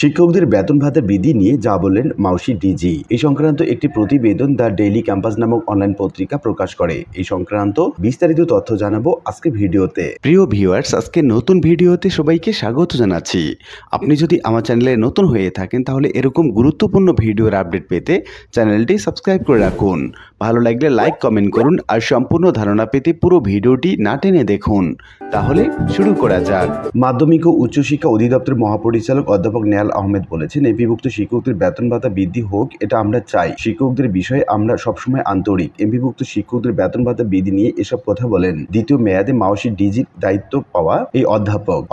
শিক্ষকদের বেতন ভাতা বৃদ্ধি নিয়ে যা বললেন মাউশি ডিজি। এই সংক্রান্ত একটি প্রতিবেদন দ্য ডেইলি ক্যাম্পাস নামক অনলাইন পত্রিকা প্রকাশ করে। এই সংক্রান্ত বিস্তারিত তথ্য জানাবো আজকে ভিডিওতে। প্রিয় ভিউয়ার্স, আজকে নতুন ভিডিওতে সবাইকে স্বাগত জানাচ্ছি। আপনি যদি আমার চ্যানেলে নতুন হয়ে থাকেন তাহলে এরকম গুরুত্বপূর্ণ ভিডিওর আপডেট পেতে চ্যানেলটি সাবস্ক্রাইব করে রাখুন। ভালো লাগলে লাইক কমেন্ট করুন আর সম্পূর্ণ ধারণা পেতে পুরো ভিডিওটি না টেনে দেখুন। তাহলে শুরু করা যাক। মাধ্যমিক ও উচ্চশিক্ষা অধিদপ্তরের মহাপরিচালক অধ্যাপক নেহাল আহমেদ বলেছেন, এমপিভুক্ত শিক্ষকদের বেতন ভাতা বৃদ্ধি হোক, এটা আমরা চাই। শিক্ষকদের বিষয়ে আমরা সবসময় আন্তরিক। এমপিভুক্ত শিক্ষকদের বেতন ভাতা বৃদ্ধি নিয়ে এসব কথা বলেন দ্বিতীয় মেয়াদে মাউশি ডিজির দায়িত্ব পাওয়া এই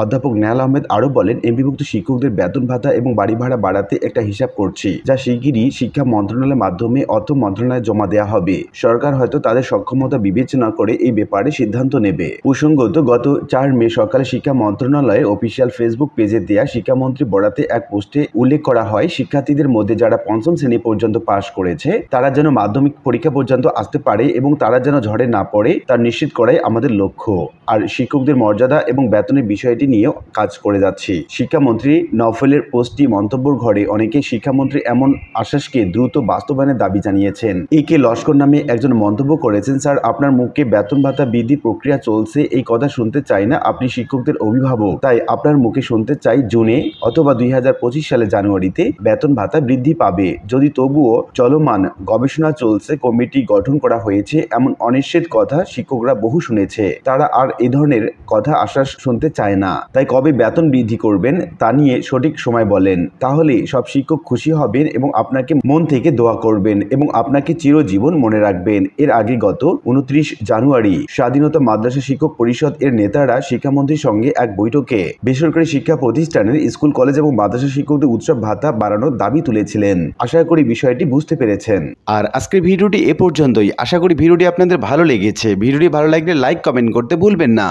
অধ্যাপক নেহাল আহমেদ আরো বলেন, এমপিভুক্ত শিক্ষকদের বেতন ভাতা এবং বাড়ি ভাড়া বাড়াতে একটা হিসাব করছি, যা শিগগিরই শিক্ষা মন্ত্রণালয়ের মাধ্যমে অর্থ মন্ত্রণালয়ে জমা দেওয়া হবে। সরকার হয়তো তাদের সক্ষমতা বিবেচনা করে এই ব্যাপারে সিদ্ধান্ত নেবে। প্রসঙ্গত, গত 4 মে সকালে শিক্ষা মন্ত্রণালয়ের অফিসিয়াল ফেসবুক পেজে দেয়া শিক্ষামন্ত্রী বরাতে এক পোস্টে উল্লেখ করা হয়, শিক্ষার্থীদের মধ্যে যারা পঞ্চম শ্রেণী পর্যন্ত পাশ করেছে তারা যেন মাধ্যমিক পরীক্ষা পর্যন্ত আসতে পারে এবং তারা যেন ঝড়ে না পড়ে তা নিশ্চিত করাই আমাদের লক্ষ্য। আর শিক্ষকদের মর্যাদা এবং বেতনের বিষয়টি নিয়েও কাজ করে যাচ্ছি। শিক্ষামন্ত্রী নওফেলের পোস্টটি মন্তব্যের ঘরে অনেকে শিক্ষামন্ত্রী এমন আশ্বাসকে দ্রুত বাস্তবায়নের দাবি জানিয়েছেন। একে লস্কর নামে একজন মন্তব্য করেছেন, স্যার আপনার মুখে বেতন ভাতা বৃদ্ধির প্রক্রিয়া চলছে এই কথা শুনতে চাই না। আপনি শিক্ষকদের অভিভাবক, তাই আপনার মুখে শুনতে চাই জুনে অথবা 2025 সালে জানুয়ারিতে বেতন ভাতা বৃদ্ধি পাবে। যদি তবুও চলমান গবেষণা চলছে, কমিটি গঠন করা হয়েছে, এমন অনিশ্চিত কথা শিক্ষকরা বহু শুনেছে। তারা আর এ ধরনের কথা আশ্বাস শুনতে চায় না। তাই কবে বেতন বৃদ্ধি করবেন তা নিয়ে সঠিক সময় বলেন, তাহলে সব শিক্ষক খুশি হবেন এবং আপনাকে মন থেকে দোয়া করবেন এবং আপনাকে চিরজীবন মনে রাখবেন। এর আগে গত 29 জানুয়ারি স্বাধীনতা মাদ্রাসা শিক্ষক পরিষদ এর নেতারা শিক্ষামন্ত্রীর সঙ্গে এক বৈঠকে বেসরকারি শিক্ষা প্রতিষ্ঠানের স্কুল, কলেজ এবং মাদ্রাসা শিক্ষকদের উৎসব ভাতা বাড়ানোর দাবি তুলেছিলেন। আশা করি বিষয়টি বুঝতে পেরেছেন। আর আজকের ভিডিওটি এ পর্যন্তই। আশা করি ভিডিওটি আপনাদের ভালো লেগেছে। ভিডিওটি ভালো লাগলে লাইক কমেন্ট করতে ভুলবেন না।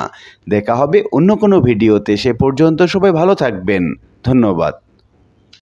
দেখা হবে অন্য কোনো ভিডিওতে। সে পর্যন্ত সবাই ভালো থাকবেন। ধন্যবাদ।